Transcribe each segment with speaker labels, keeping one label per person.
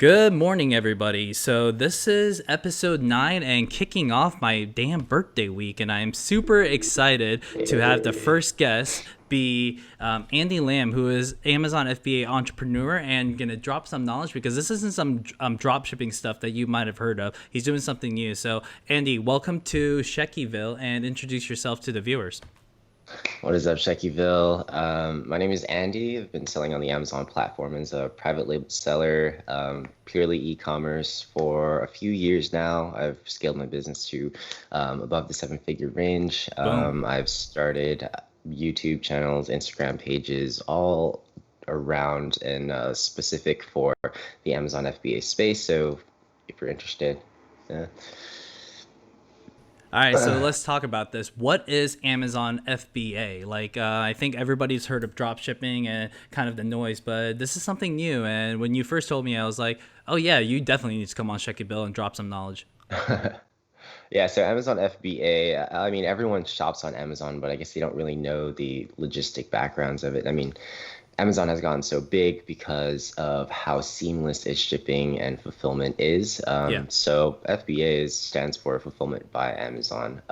Speaker 1: Good morning, everybody. So, this is episode 9 and kicking off my damn birthday week. And I am super excited to have the first guest be Andy Lamb, who is Amazon FBA Entrepreneur, and going to drop some knowledge because this isn't some drop shipping stuff that you might have heard of. He's doing something new. So, Andy, welcome to Sheckiiville and introduce yourself to the viewers.
Speaker 2: What is up, sheckiiville? My name is Andy. I've been selling on the Amazon platform as a private label seller, purely e-commerce for a few years now. I've scaled my business to above the seven-figure range. I've started YouTube channels, Instagram pages, all around and specific for the Amazon FBA space. So if you're interested, yeah.
Speaker 1: All right, so let's talk about this. What is Amazon FBA? I think everybody's heard of drop shipping and kind of the noise, but this is something new. And when you first told me, I was like, oh, yeah, you definitely need to come on Sheckiiville and drop some knowledge.
Speaker 2: Yeah, so Amazon FBA, I mean, everyone shops on Amazon, but I guess they don't really know the logistic backgrounds of it. I mean, Amazon has gotten so big because of how seamless its shipping and fulfillment is.
Speaker 1: Yeah.
Speaker 2: So FBA stands for Fulfillment by Amazon.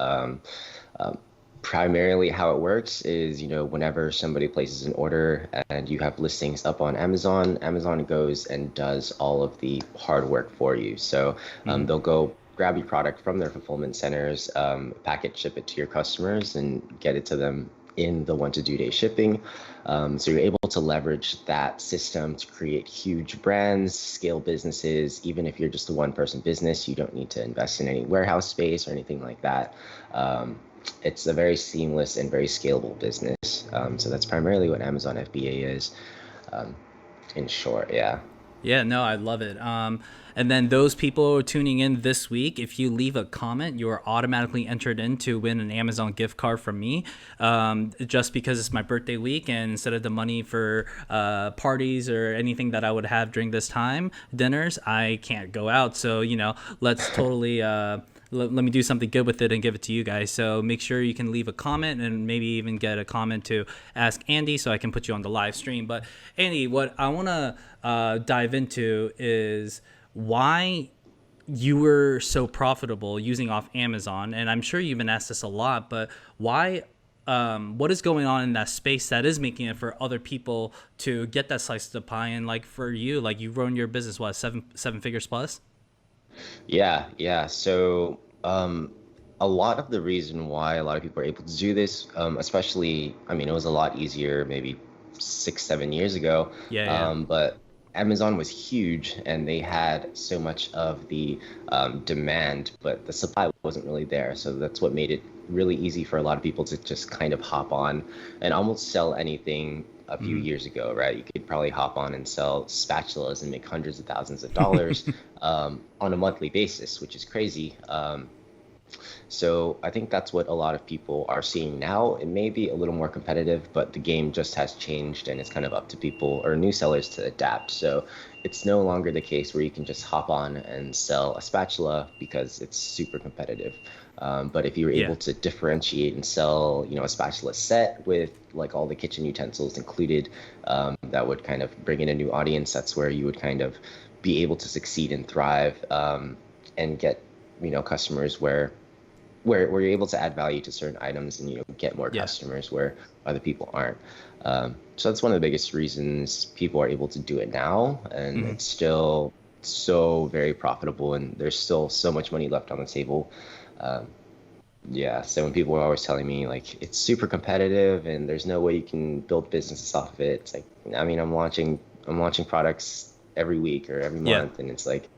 Speaker 2: Primarily how it works is, whenever somebody places an order and you have listings up on Amazon, Amazon goes and does all of the hard work for you. So they'll go grab your product from their fulfillment centers, package ship it to your customers and get it to them in the 1 to 2 day shipping. So you're able to leverage that system to create huge brands, scale businesses. Even if you're just a one-person business, you don't need to invest in any warehouse space or anything like that. It's a very seamless and very scalable business. So that's primarily what Amazon FBA is, in short. Yeah.
Speaker 1: Yeah, no, I love it. And then those people tuning in this week, if you leave a comment, you are automatically entered in to win an Amazon gift card from me. Just because it's my birthday week, and instead of the money for parties or anything that I would have during this time, dinners, I can't go out. So, let's totally let me do something good with it and give it to you guys. So make sure you can leave a comment and maybe even get a comment to ask Andy so I can put you on the live stream. But Andy, what I want to dive into is why you were so profitable using off Amazon. And I'm sure you've been asked this a lot, but why, what is going on in that space that is making it for other people to get that slice of the pie? And like for you, like you've grown your business, what, seven figures plus?
Speaker 2: Yeah. So a lot of the reason why a lot of people are able to do this, especially, I mean, it was a lot easier maybe 6, 7 years ago.
Speaker 1: Yeah.
Speaker 2: But Amazon was huge and they had so much of the demand, but the supply wasn't really there. So that's what made it really easy for a lot of people to just kind of hop on and almost sell anything. A few years ago, right? You could probably hop on and sell spatulas and make hundreds of thousands of dollars on a monthly basis, which is crazy. So I think that's what a lot of people are seeing now. It may be a little more competitive, but the game just has changed and it's kind of up to people or new sellers to adapt. So it's no longer the case where you can just hop on and sell a spatula because it's super competitive. But if you were able to differentiate and sell, a spatula set with like all the kitchen utensils included, that would kind of bring in a new audience. That's where you would kind of be able to succeed and thrive, and get, customers where you're able to add value to certain items and, get more customers where other people aren't. So that's one of the biggest reasons people are able to do it now. And it's still so very profitable and there's still so much money left on the table. So when people are always telling me like it's super competitive and there's no way you can build businesses off of it, it's like, I mean, I'm launching products every week or every month, and it's like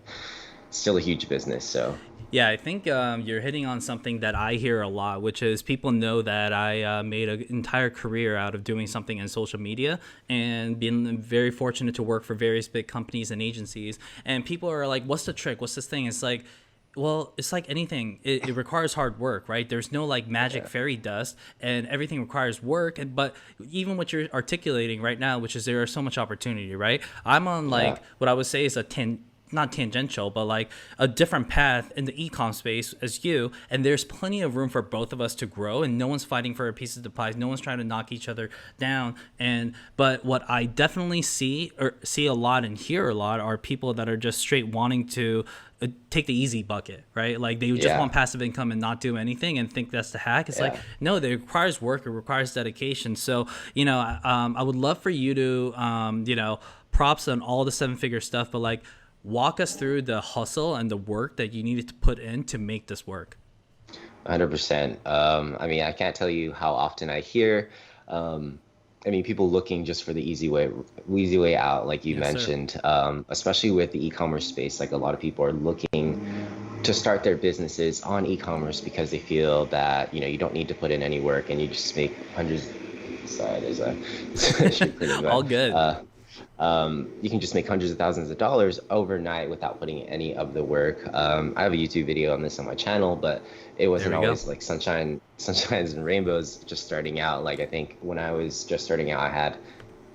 Speaker 2: still a huge business. So
Speaker 1: yeah, I think you're hitting on something that I hear a lot, which is people know that I made an entire career out of doing something in social media and being very fortunate to work for various big companies and agencies. And people are like, what's the trick? What's this thing? It's like, well, it's like anything. It requires hard work, right? There's no like magic fairy dust, and everything requires work. But even what you're articulating right now, which is there is so much opportunity, right? I'm on like what I would say is a not tangential, but like a different path in the e-com space as you, and there's plenty of room for both of us to grow, and no one's fighting for a piece of the pie, no one's trying to knock each other down. And but what I definitely see a lot and hear a lot are people that are just straight wanting to take the easy bucket, right? Like they just want passive income and not do anything and think that's the hack. It's like, no, it requires work, it requires dedication. So, I would love for you to, props on all the 7-figure stuff, but like walk us through the hustle and the work that you needed to put in to make this work.
Speaker 2: 100%. I mean, I can't tell you how often I hear, people looking just for the easy way out, like you mentioned, especially with the e-commerce space. Like a lot of people are looking to start their businesses on e-commerce because they feel that, you don't need to put in any work and you just make hundreds. Sorry, there's a
Speaker 1: all good.
Speaker 2: You can just make hundreds of thousands of dollars overnight without putting in any of the work. I have a YouTube video on this on my channel, but it wasn't always like sunshines and rainbows just starting out. Like I think when I was just starting out, I had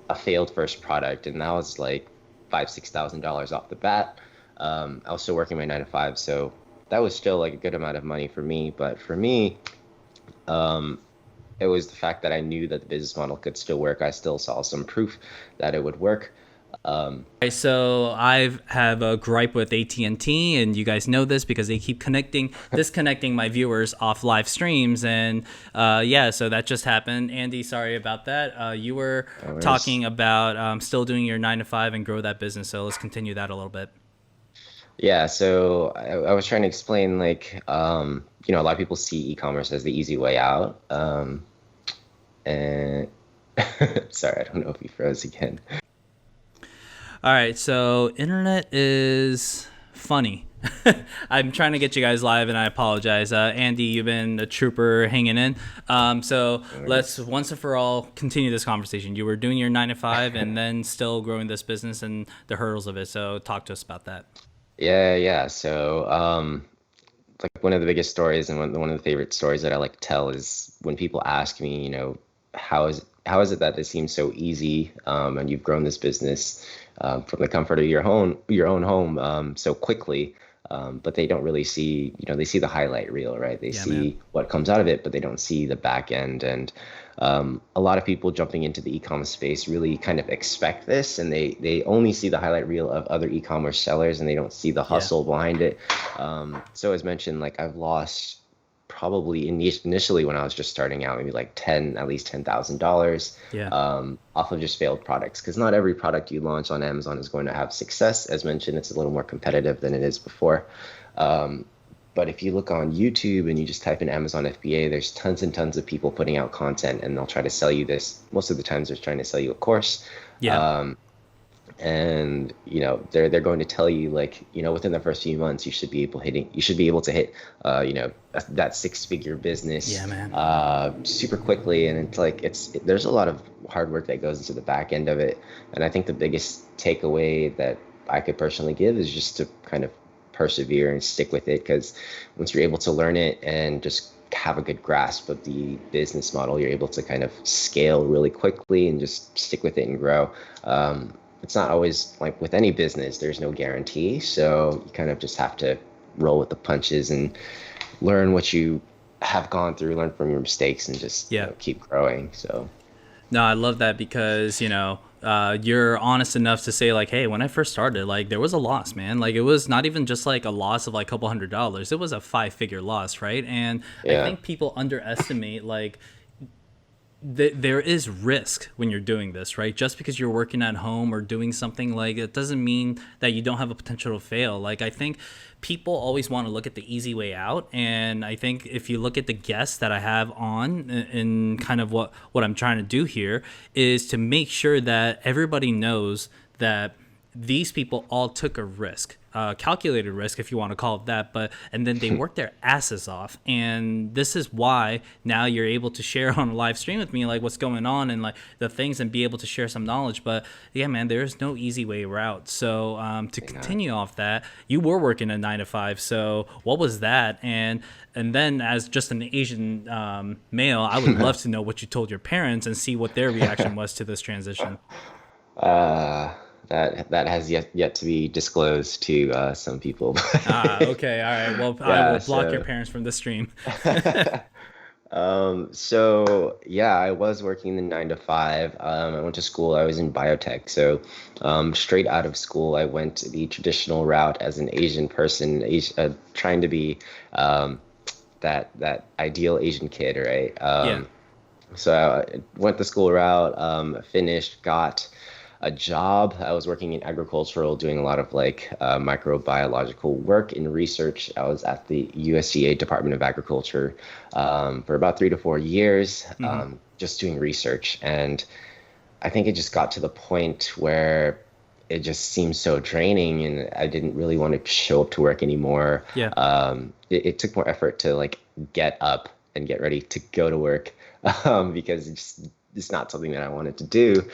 Speaker 2: a failed first product, and that was like $5,000-6,000 off the bat. I was still working my 9 to 5, so that was still like a good amount of money for me. But for me, it was the fact that I knew that the business model could still work. I still saw some proof that it would work.
Speaker 1: So I have a gripe with AT&T, and you guys know this because they keep disconnecting my viewers off live streams. And so that just happened. Andy, sorry about that. You were talking about still doing your 9 to 5 and grow that business. So let's continue that a little bit.
Speaker 2: Yeah, so I was trying to explain, like, a lot of people see e-commerce as the easy way out. And sorry, I don't know if he froze again.
Speaker 1: All right, so internet is funny. I'm trying to get you guys live, and I apologize. Andy, you've been a trooper hanging in. So let's once and for all continue this conversation. You were doing your 9 to 5 and then still growing this business and the hurdles of it. So talk to us about that.
Speaker 2: Yeah. So, like one of the biggest stories and one of the favorite stories that I like to tell is when people ask me, how is it that it seems so easy, and you've grown this business from the comfort of your own home so quickly, but they don't really see, they see the highlight reel, right? They see what comes out of it, but they don't see the back end. And a lot of people jumping into the e-commerce space really kind of expect this, and they only see the highlight reel of other e-commerce sellers, and they don't see the hustle behind it. So as mentioned, like I've lost probably initially when I was just starting out, maybe like at least $10,000 off of just failed products. Because not every product you launch on Amazon is going to have success. As mentioned, it's a little more competitive than it is before. But if you look on YouTube and you just type in Amazon FBA, there's tons and tons of people putting out content, and they'll try to sell you this. Most of the times they're trying to sell you a course. And they're going to tell you, like, within the first few months you should be able to hit that 6-figure business super quickly. And it's like there's a lot of hard work that goes into the back end of it. And I think the biggest takeaway that I could personally give is just to kind of persevere and stick with it, because once you're able to learn it and just have a good grasp of the business model, you're able to kind of scale really quickly and just stick with it and grow. It's not always like with any business, there's no guarantee. So you kind of just have to roll with the punches and learn what you have gone through, learn from your mistakes, and just keep growing. So.
Speaker 1: No, I love that because, you're honest enough to say, like, hey, when I first started, like, there was a loss, man. Like, it was not even just like a loss of like a couple $100s. It was a 5-figure loss, right? And I think people underestimate, like, there is risk when you're doing this, right? Just because you're working at home or doing something, like, it doesn't mean that you don't have a potential to fail. Like, I think people always want to look at the easy way out. And I think if you look at the guests that I have on, and kind of what I'm trying to do here is to make sure that everybody knows that these people all took a risk, calculated risk, if you want to call it that, and then they worked their asses off. And this is why now you're able to share on a live stream with me, like, what's going on and like the things, and be able to share some knowledge. But yeah, man, there's no easy way out. So to continue off that, you were working a 9 to 5. So what was that? And then, as just an Asian male, I would love to know what you told your parents and see what their reaction was to this transition.
Speaker 2: that has yet to be disclosed to some people.
Speaker 1: Ah, okay, all right. Well, I
Speaker 2: Yeah,
Speaker 1: will block your
Speaker 2: so
Speaker 1: parents from the stream.
Speaker 2: so yeah, I was working the 9 to 5. I went to school. I was in biotech. So straight out of school, I went the traditional route as an Asian person, trying to be um, that ideal Asian kid, right?
Speaker 1: Yeah.
Speaker 2: So I went the school route, finished, got a job. I was working in agricultural, doing a lot of like microbiological work and research. I was at the USDA Department of Agriculture for about 3 to 4 years,
Speaker 1: Hmm.
Speaker 2: just doing research. And I think it just got to the point where it just seemed so draining, and I didn't really want to show up to work anymore.
Speaker 1: Yeah.
Speaker 2: It took more effort to like get up and get ready to go to work because it's not something that I wanted to do.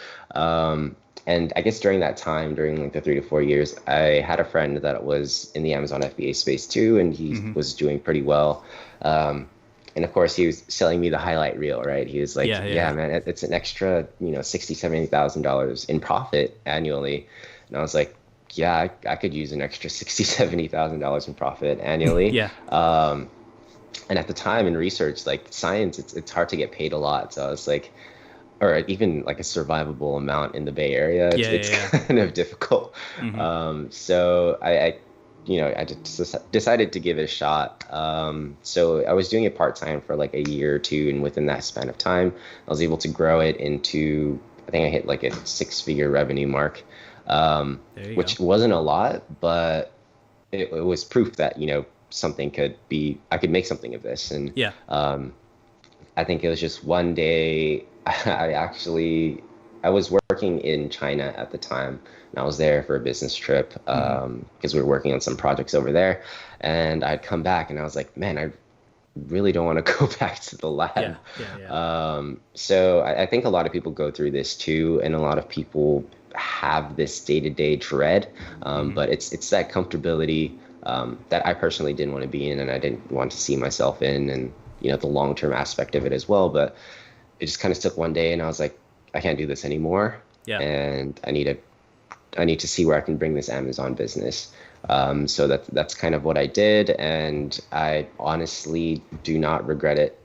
Speaker 2: And I guess during that time, during like the 3 to 4 years, I had a friend that was in the Amazon FBA space too, and he
Speaker 1: Hmm.
Speaker 2: was doing pretty well. And of course, he was selling me the highlight reel, right? He was like,
Speaker 1: Yeah.
Speaker 2: "Yeah,
Speaker 1: Yeah.
Speaker 2: man, it's an extra, 60, $70,000 in profit annually." And I was like, "Yeah, I could use an extra 60, $70,000 in profit annually."
Speaker 1: Yeah.
Speaker 2: And at the time in research, like science, it's hard to get paid a lot. So I was like, or even like a survivable amount in the Bay Area,
Speaker 1: Yeah.
Speaker 2: it's
Speaker 1: Yeah.
Speaker 2: kind of difficult.
Speaker 1: Yeah. Hmm.
Speaker 2: So I just decided to give it a shot. So I was doing it part time for like a year or two, and within that span of time, I was able to grow it into, I think I hit like a 6 figure revenue mark,
Speaker 1: There you go.
Speaker 2: which wasn't a lot, but it was proof that something I could make something of this. And
Speaker 1: Yeah.
Speaker 2: I think it was just one day I was working in China at the time, and I was there for a business trip
Speaker 1: Hmm.
Speaker 2: because we were working on some projects over there. And I'd come back and I was like, man, I really don't want to go back to the
Speaker 1: Yeah.
Speaker 2: lab.
Speaker 1: Yeah. Yeah.
Speaker 2: So I think a lot of people go through this too, and a lot of people have this day-to-day dread,
Speaker 1: Hmm.
Speaker 2: but it's that comfortability that I personally didn't want to be in, and I didn't want to see myself in, and the long-term aspect of it as well. But it just kind of took one day, and I was like, I can't do this anymore,
Speaker 1: Yeah.
Speaker 2: and I need to see where I can bring this Amazon business. So that's kind of what I did, and I honestly do not regret it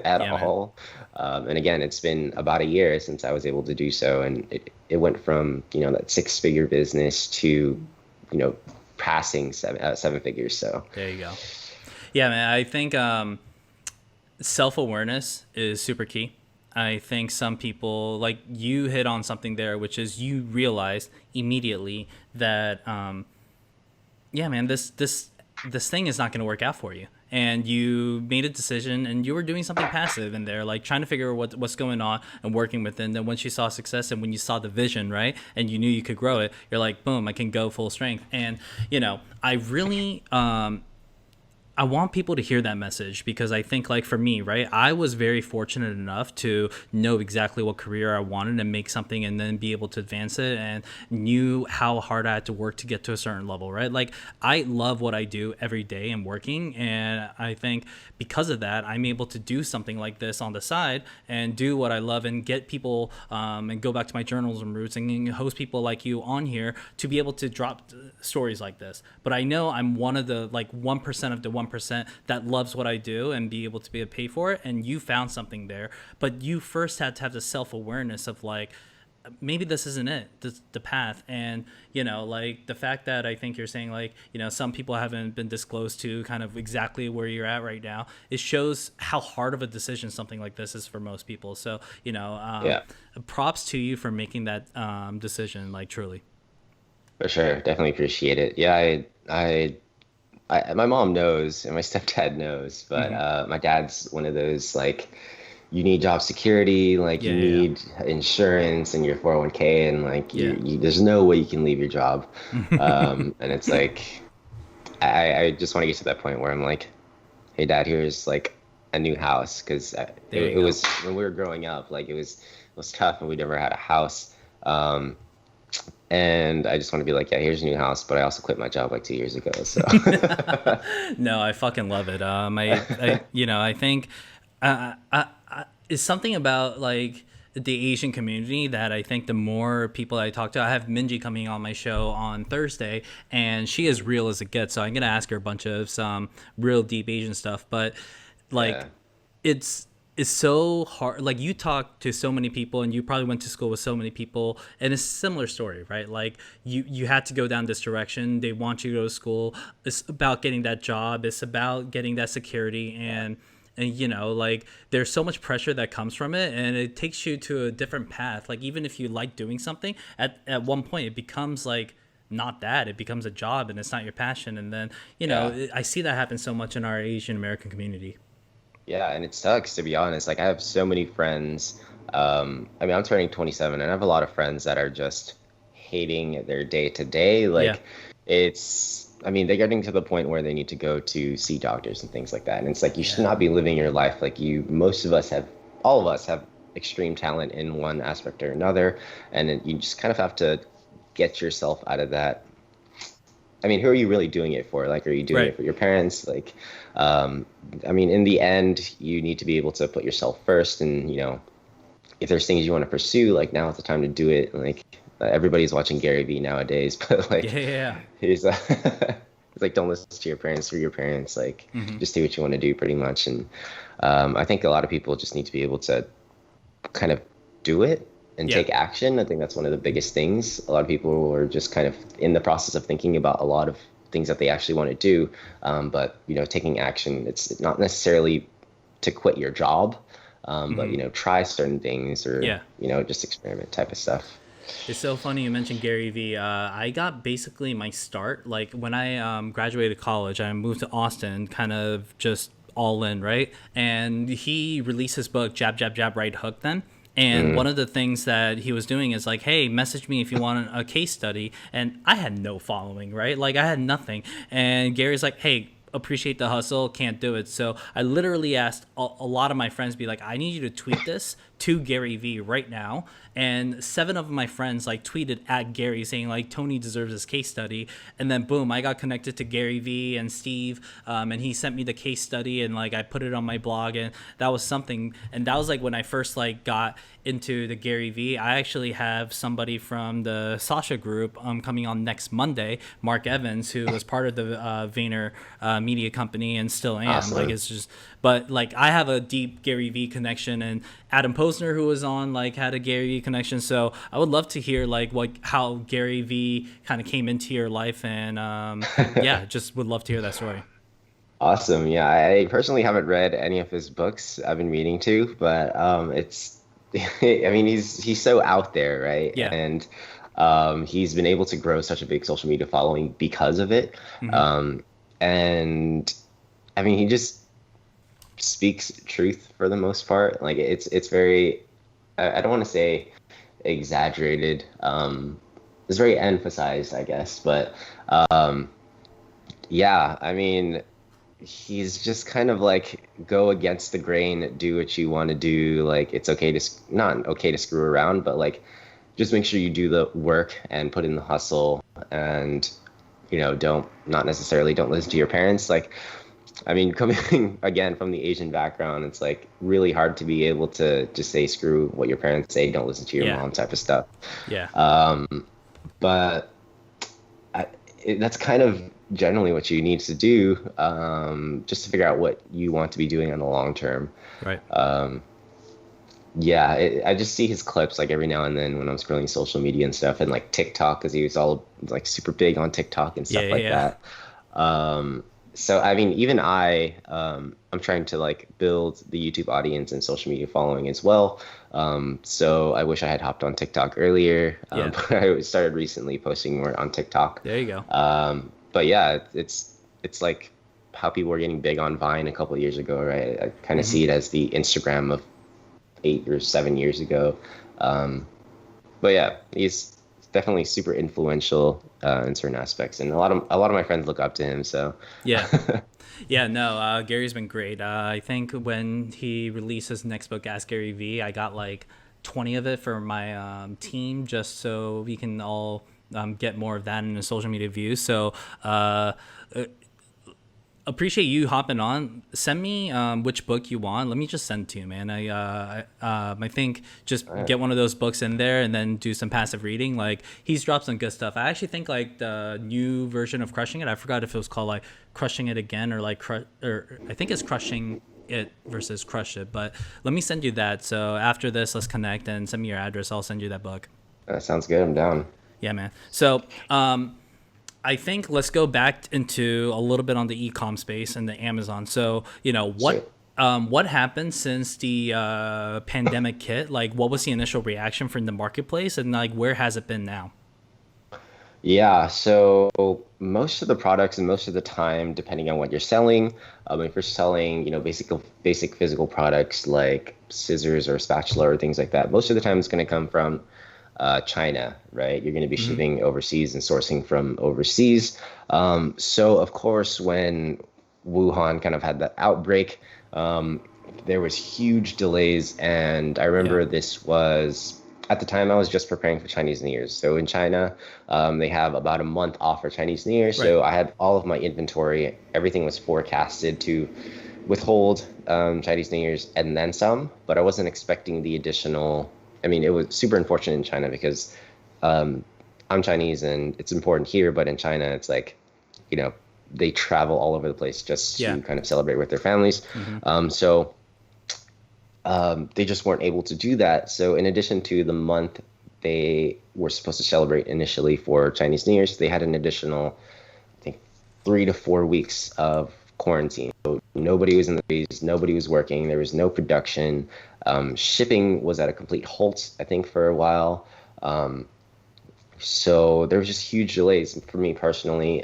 Speaker 2: at
Speaker 1: Yeah, man.
Speaker 2: all. And again, it's been about a year since I was able to do so, and it went from that 6 figure business to passing seven figures. So
Speaker 1: There you go. Yeah, man. I think self awareness is super key. I think some people, like you hit on something there, which is you realize immediately that, yeah, man, this thing is not going to work out for you. And you made a decision, and you were doing something passive in there, like trying to figure out what's going on and working with it. And then once you saw success and when you saw the vision, right, and you knew you could grow it, you're like, boom, I can go full strength. And I really I want people to hear that message, because I think, like, for me, right, I was very fortunate enough to know exactly what career I wanted and make something and then be able to advance it, and knew how hard I had to work to get to a certain level, right? Like, I love what I do every day and working, and I think because of that, I'm able to do something like this on the side and do what I love and get people, and go back to my journalism roots and host people like you on here to be able to drop stories like this. But I know I'm one of the, like, 1% of the 1% that loves what I do and be able to be able to pay for it. And you found something there, but you first had to have the self-awareness of, like, maybe this isn't it, the path. And like, the fact that I think you're saying, like, some people haven't been disclosed to kind of exactly where you're at right now, it shows how hard of a decision something like this is for most people. So
Speaker 2: yeah,
Speaker 1: props to you for making that decision, like, truly.
Speaker 2: for sure, definitely appreciate it. Yeah, my mom knows and my stepdad knows, but
Speaker 1: Hmm.
Speaker 2: my dad's one of those like, you need job security, like
Speaker 1: Yeah,
Speaker 2: you
Speaker 1: yeah,
Speaker 2: need insurance and your 401k, and like
Speaker 1: yeah,
Speaker 2: there's no way you can leave your job.
Speaker 1: yeah.
Speaker 2: And it's like, I just want to get to that point where I'm like, hey dad, here's like a new house, because it,
Speaker 1: There you
Speaker 2: it
Speaker 1: go.
Speaker 2: was when we were growing up, like it was tough and we never had a house. And I just want to be like, yeah, here's a new house, but I also quit my job like 2 years ago. So
Speaker 1: No, I fucking love it. I think it's something about, like, the Asian community that I think the more people I talk to, I have Minji coming on my show on Thursday, and she is real as it gets. So I'm gonna ask her a bunch of some real deep Asian stuff. But like,
Speaker 2: Yeah.
Speaker 1: it's so hard. Like, you talk to so many people, and you probably went to school with so many people, and it's a similar story, right? Like, you had to go down this direction. They want you to go to school. It's about getting that job. It's about getting that security, and like, there's so much pressure that comes from it, and it takes you to a different path. Like, even if you like doing something, at one point it becomes like not that. It becomes a job, and it's not your passion. And then
Speaker 2: Yeah.
Speaker 1: I see that happen so much in our Asian American community.
Speaker 2: Yeah, and it sucks to be honest. Like I have so many friends. I mean, I'm turning 27, and I have a lot of friends that are just hating their day to day.
Speaker 1: Yeah.
Speaker 2: Like I mean, they're getting to the point where they need to go to see doctors and things like that. And it's like you should
Speaker 1: Yeah.
Speaker 2: not be living your life like most of us have, all of us have extreme talent in one aspect or another, and you just kind of have to get yourself out of that. I mean, who are you really doing it for? Like, are you doing
Speaker 1: Right.
Speaker 2: it for your parents? Like, um, I mean, in the end, you need to be able to put yourself first. And, if there's things you want to pursue, like now is the time to do it. Like, everybody's watching Gary Vee nowadays, but
Speaker 1: Yeah.
Speaker 2: like,
Speaker 1: Yeah.
Speaker 2: he's, it's like, don't listen to your parents or your parents. Like,
Speaker 1: Yeah. Hmm.
Speaker 2: just do what you want to do pretty much. And I think a lot of people just need to be able to kind of do it and
Speaker 1: Yeah.
Speaker 2: take action. I think that's one of the biggest things. A lot of people are just kind of in the process of thinking about a lot of things that they actually want to do, but taking action. It's not necessarily to quit your job, but
Speaker 1: Hmm.
Speaker 2: try certain things or
Speaker 1: Yeah.
Speaker 2: just experiment type of stuff.
Speaker 1: It's so funny you mentioned Gary Vee. I got basically my start like when I graduated college. I moved to Austin, kind of just all in, right? And he released his book, Jab, Jab, Jab, Right Hook, then. And
Speaker 2: Mm,
Speaker 1: one of the things that he was doing is like, hey, message me if you want a case study. And I had no following, right? Like, I had nothing. And Gary's like, hey, appreciate the hustle, can't do it. So I literally asked a lot of my friends, be like, I need you to tweet this to Gary Vee right now. And 7 of my friends like tweeted at Gary saying like, Tony deserves this case study. And then boom, I got connected to Gary Vee and Steve, and he sent me the case study, and like I put it on my blog, and that was something. And that was like when I first like got into the Gary Vee. I actually have somebody from the Sasha group coming on next Monday, Mark Evans, who was part of the Vayner media company and still am. Like,
Speaker 2: awesome.
Speaker 1: it's just, but like I have a deep Gary Vee connection, and Adam Posner, who was on, like had a Gary Vee connection. So I would love to hear like what how Gary Vee kind of came into your life, and yeah, just would love to hear that story.
Speaker 2: Awesome. Yeah, I personally haven't read any of his books. I've been meaning to, but it's I mean he's so out there, right?
Speaker 1: Yeah.
Speaker 2: And he's been able to grow such a big social media following because of it.
Speaker 1: Hmm.
Speaker 2: And I mean he just speaks truth for the most part. Like it's very I don't want to say exaggerated. It's very emphasized, I guess, but yeah, I mean he's just kind of like go against the grain, do what you want to do. Like it's okay to not okay to screw around, but like just make sure you do the work and put in the hustle, and don't not necessarily don't listen to your parents. Like I mean, coming again from the Asian background, it's like really hard to be able to just say screw what your parents say, don't listen to your
Speaker 1: Yeah.
Speaker 2: mom type of stuff.
Speaker 1: Yeah.
Speaker 2: But that's kind of generally what you need to do, just to figure out what you want to be doing on the long term.
Speaker 1: Right.
Speaker 2: Yeah, I just see his clips like every now and then when I'm scrolling social media and stuff, and like TikTok, because he was all like super big on TikTok and
Speaker 1: Yeah.
Speaker 2: stuff
Speaker 1: Yeah.
Speaker 2: like
Speaker 1: Yeah.
Speaker 2: that. So I mean, even I'm trying to like build the YouTube audience and social media following as well. So I wish I had hopped on TikTok earlier,
Speaker 1: Yeah.
Speaker 2: but I started recently posting more on TikTok.
Speaker 1: There you go.
Speaker 2: But yeah, it's like how people were getting big on Vine a couple of years ago, right? I kind of
Speaker 1: Hmm.
Speaker 2: see it as the Instagram of 8 or 7 years ago. Um, but yeah, he's definitely super influential in certain aspects, and a lot of my friends look up to him. So
Speaker 1: Yeah. Yeah, no, Gary's been great. I think when he released his next book, Ask Gary Vee, I got like 20 of it for my team, just so we can all get more of that in the social media views. So uh, appreciate you hopping on. Send me which book you want. Let me just send it to you, man. I think just
Speaker 2: All right.
Speaker 1: get one of those books in there and then do some passive reading. Like he's dropped some good stuff. I actually think like the new version of Crushing It. I forgot if it was called like Crushing It Again or like or I think it's Crushing It versus Crush It. But let me send you that. So after this, let's connect and send me your address. I'll send you that book.
Speaker 2: Sounds good. I'm down.
Speaker 1: Yeah, man. So I think let's go back into a little bit on the e-com space and the Amazon. So,
Speaker 2: Sweet.
Speaker 1: what happened since the pandemic hit? Like, what was the initial reaction from the marketplace, and like, where has it been now?
Speaker 2: Yeah, so most of the products and most of the time, depending on what you're selling, if you're selling, basic physical products like scissors or spatula or things like that, most of the time it's going to come from China, right? You're going to be
Speaker 1: Hmm.
Speaker 2: shipping overseas and sourcing from overseas. So of course, when Wuhan kind of had the outbreak, there was huge delays, and I
Speaker 1: Yeah.
Speaker 2: remember this was at the time I was just preparing for Chinese New Year's. So in China, they have about a month off for Chinese New Year.
Speaker 1: Right.
Speaker 2: So I had all of my inventory. Everything was forecasted to withhold Chinese New Year's and then some, but I wasn't expecting the additional. I mean, it was super unfortunate in China because um, I'm Chinese and it's important here, but in China, it's like, you know, they travel all over the place just
Speaker 1: Yeah.
Speaker 2: to kind of celebrate with their families.
Speaker 1: Hmm.
Speaker 2: So they just weren't able to do that. So in addition to the month they were supposed to celebrate initially for Chinese New Year's, they had an additional, I think, 3 to 4 weeks of quarantine. So nobody was in the streets, nobody was working, there was no production. Shipping was at a complete halt, I think, for a while. So there was just huge delays for me personally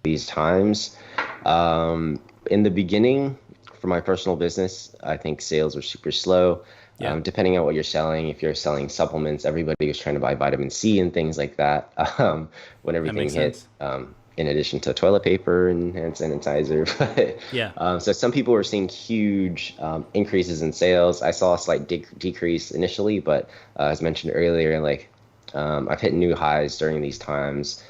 Speaker 2: these times. In the beginning, for my personal business, I think sales were super slow.
Speaker 1: Yeah.
Speaker 2: Depending on what you're selling, if you're selling supplements, everybody was trying to buy vitamin C and things like that when
Speaker 1: That
Speaker 2: everything
Speaker 1: makes
Speaker 2: hit,
Speaker 1: sense.
Speaker 2: in addition to toilet paper and hand sanitizer.
Speaker 1: Yeah.
Speaker 2: So some people were seeing huge increases in sales. I saw a slight decrease initially, but as mentioned earlier, like I've hit new highs during these times.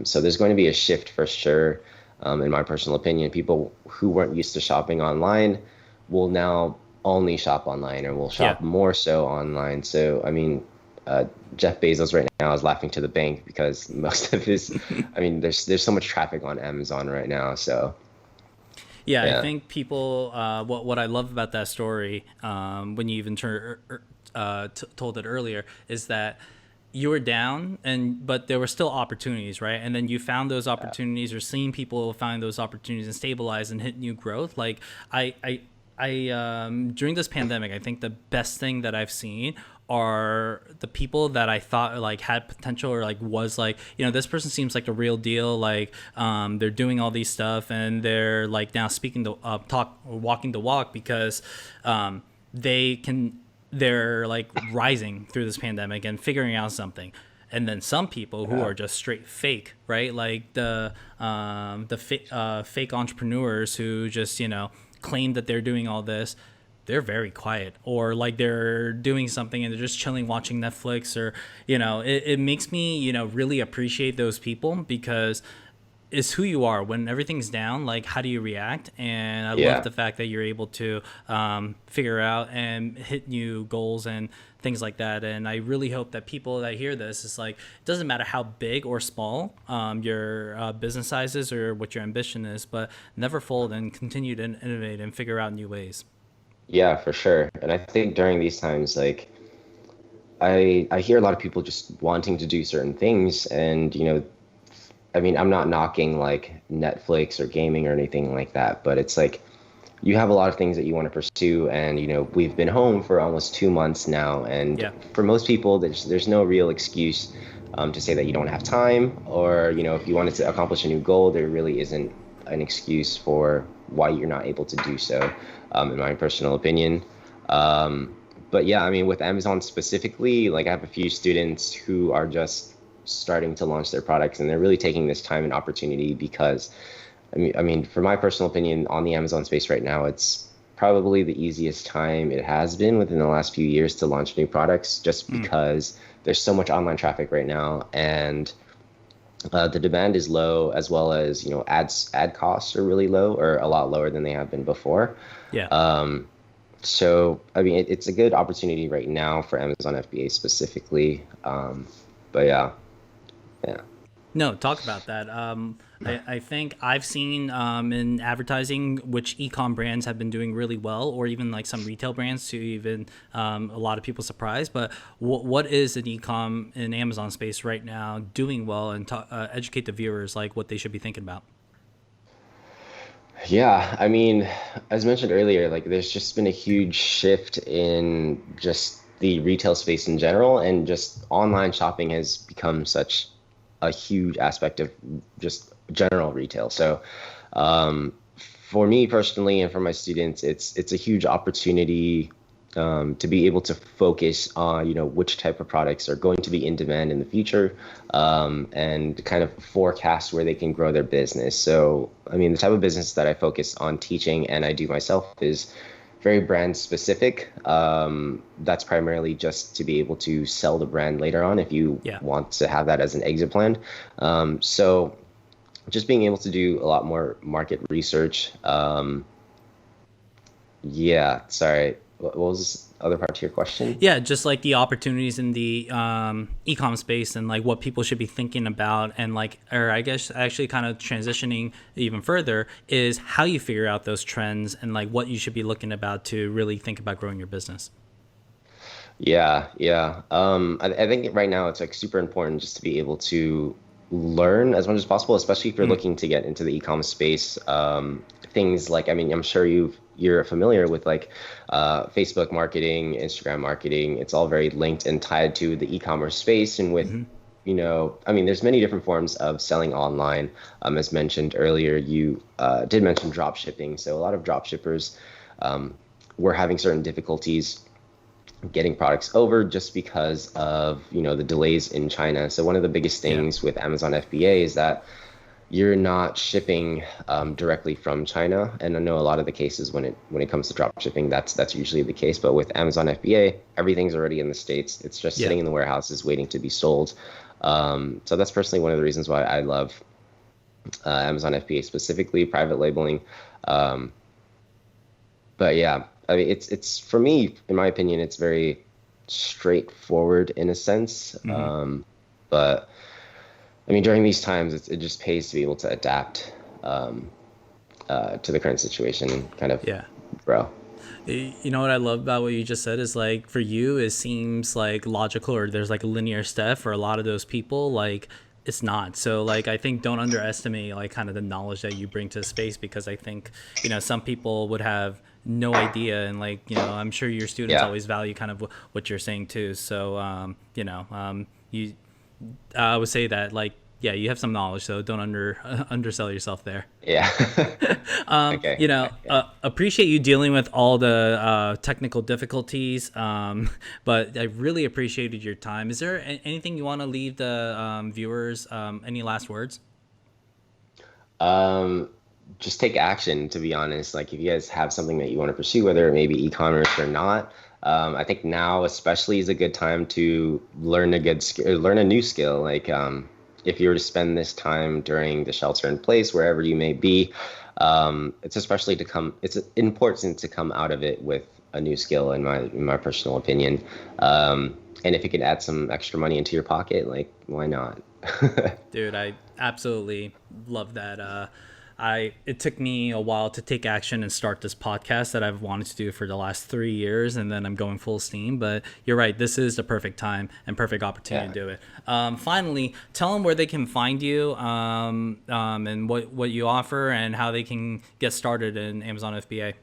Speaker 2: So there's going to be a shift for sure. In my personal opinion, people who weren't used to shopping online will now only shop online or will
Speaker 1: Yeah.
Speaker 2: shop more so online. So, I mean, uh, Jeff Bezos right now is laughing to the bank because most of his, I mean, there's so much traffic on Amazon right now. So,
Speaker 1: Yeah, I
Speaker 2: yeah,
Speaker 1: think people. What I love about that story, when you even told it earlier, is that you were down, but there were still opportunities, right? And then you found those
Speaker 2: yeah,
Speaker 1: opportunities, or seeing people find those opportunities and stabilize and hit new growth. Like I, I, during this pandemic, I think the best thing that I've seen are the people that I thought like had potential, or like was like, this person seems like a real deal, like they're doing all these stuff and they're like now speaking the talk or walking the walk, because they can they're like rising through this pandemic and figuring out something. And then some people who
Speaker 2: yeah,
Speaker 1: are just straight fake, right? Like fake entrepreneurs who just claim that they're doing all this. They're very quiet, or like they're doing something and they're just chilling watching Netflix, or it makes me really appreciate those people, because is who you are when everything's down. Like, how do you react? And I love
Speaker 2: yeah.
Speaker 1: the fact that you're able to figure out and hit new goals and things like that. And I really hope that people that hear this, is like, it doesn't matter how big or small your business size is or what your ambition is, but never fold and continue to innovate and figure out new ways.
Speaker 2: Yeah, for sure. And I think during these times, like I hear a lot of people just wanting to do certain things, and I mean, I'm not knocking like Netflix or gaming or anything like that, but it's like you have a lot of things that you want to pursue, and we've been home for almost 2 months now, and
Speaker 1: Yeah.
Speaker 2: for most people, there's no real excuse to say that you don't have time, or if you wanted to accomplish a new goal, there really isn't an excuse for why you're not able to do so, in my personal opinion. But yeah, I mean, with Amazon specifically, like I have a few students who are just starting to launch their products, and they're really taking this time and opportunity because, I mean, for my personal opinion, on the Amazon space right now, it's probably the easiest time it has been within the last few years to launch new products, just
Speaker 1: Mm.
Speaker 2: because there's so much online traffic right now, and The demand is low, as well as, ad costs are really low, or a lot lower than they have been before.
Speaker 1: Yeah.
Speaker 2: So, I mean, it's a good opportunity right now for Amazon FBA specifically. But yeah, yeah.
Speaker 1: No, talk about that. I think I've seen in advertising which ecom brands have been doing really well, or even like some retail brands to even a lot of people surprised. But what is an ecom in Amazon space right now doing well, and educate the viewers like what they should be thinking about?
Speaker 2: Yeah, I mean, as mentioned earlier, like there's just been a huge shift in just the retail space in general, and just online shopping has become such a huge aspect of just general retail. So, um, for me personally, and for my students, it's a huge opportunity to be able to focus on, which type of products are going to be in demand in the future, and kind of forecast where they can grow their business. So, I mean, the type of business that I focus on teaching and I do myself is very brand specific. That's primarily just to be able to sell the brand later on if you
Speaker 1: Yeah.
Speaker 2: want to have that as an exit plan. So just being able to do a lot more market research. Yeah, sorry. What was the other part to your question?
Speaker 1: Yeah, just like the opportunities in the e-com space, and like what people should be thinking about, and like, or I guess actually kind of transitioning even further is how you figure out those trends, and like what you should be looking about to really think about growing your business.
Speaker 2: Yeah, yeah. I think right now it's like super important just to be able to learn as much as possible, especially if you're
Speaker 1: Mm,
Speaker 2: looking to get into the e-commerce space. Things like, I mean, I'm sure you're familiar with like Facebook marketing, Instagram marketing. It's all very linked and tied to the e-commerce space, and with
Speaker 1: mm-hmm.
Speaker 2: I mean, there's many different forms of selling online. As mentioned earlier, you did mention drop shipping. So a lot of drop shippers were having certain difficulties getting products over just because of the delays in China. So one of the biggest
Speaker 1: Yeah.
Speaker 2: things with Amazon FBA is that you're not shipping directly from China, and I know a lot of the cases when it comes to drop shipping, that's usually the case. But with Amazon FBA, everything's already in the States. It's just
Speaker 1: Yeah.
Speaker 2: sitting in the warehouses waiting to be sold. So that's personally one of the reasons why I love Amazon FBA, specifically private labeling. Um, but yeah, I mean, it's for me, in my opinion, it's very straightforward in a sense.
Speaker 1: Mm-hmm.
Speaker 2: But I mean, during these times, it just pays to be able to adapt to the current situation and kind of
Speaker 1: Yeah.
Speaker 2: grow.
Speaker 1: You know what I love about what you just said is like for you, it seems like logical, or there's like a linear step. For a lot of those people, like it's not. So like I think don't underestimate like kind of the knowledge that you bring to the space, because I think some people would have no idea, and like I'm sure your students
Speaker 2: Yeah.
Speaker 1: always value kind of what you're saying too. So you I would say that like yeah, you have some knowledge, so don't undersell yourself there.
Speaker 2: Yeah. Okay. Yeah.
Speaker 1: Appreciate you dealing with all the technical difficulties, but I really appreciated your time. Is there anything you want to leave the viewers? Any last words?
Speaker 2: Um, just take action, to be honest. Like if you guys have something that you want to pursue, whether it may be e-commerce or not, I think now especially is a good time to learn a good skill, learn a new skill. Like if you were to spend this time during the shelter in place, wherever you may be, it's important to come out of it with a new skill, in my personal opinion. And if you can add some extra money into your pocket, like why not?
Speaker 1: Dude, I absolutely love that. It took me a while to take action and start this podcast that I've wanted to do for the last 3 years, and then I'm going full steam. But you're right, this is the perfect time and perfect opportunity
Speaker 2: Yeah.
Speaker 1: to do it. Finally, tell them where they can find you, and what you offer, and how they can get started in Amazon FBA.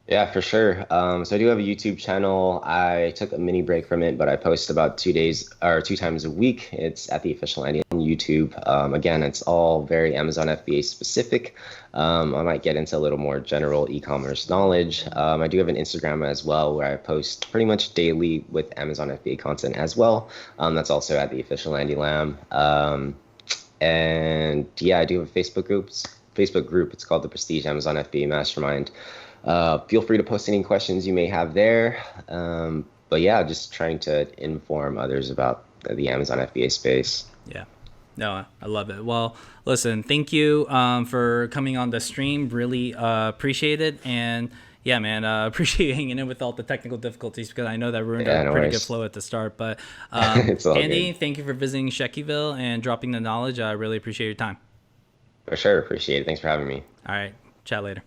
Speaker 2: Yeah, for sure. So I do have a YouTube channel. I took a mini break from it, but I post about 2 days or 2 times a week. It's at the official Andy on YouTube. Again, it's all very Amazon FBA specific. I might get into a little more general e-commerce knowledge. I do have an Instagram as well where I post pretty much daily with Amazon FBA content as well. That's also at the official Andy Lamb. And yeah, I do have a Facebook group. It's called the Prestige Amazon FBA Mastermind. Feel free to post any questions you may have there. But yeah, just trying to inform others about the Amazon FBA space.
Speaker 1: Yeah. No, I love it. Well, listen, thank you for coming on the stream. Really appreciate it. And yeah, man, appreciate you hanging in with all the technical difficulties because I know that ruined our
Speaker 2: Yeah, no
Speaker 1: pretty good
Speaker 2: worries.
Speaker 1: flow at the start. But
Speaker 2: It's all
Speaker 1: Andy,
Speaker 2: good.
Speaker 1: thank you for visiting Sheckiiville and dropping the knowledge. I really appreciate your time.
Speaker 2: For sure. Appreciate it. Thanks for having me.
Speaker 1: All right, chat later.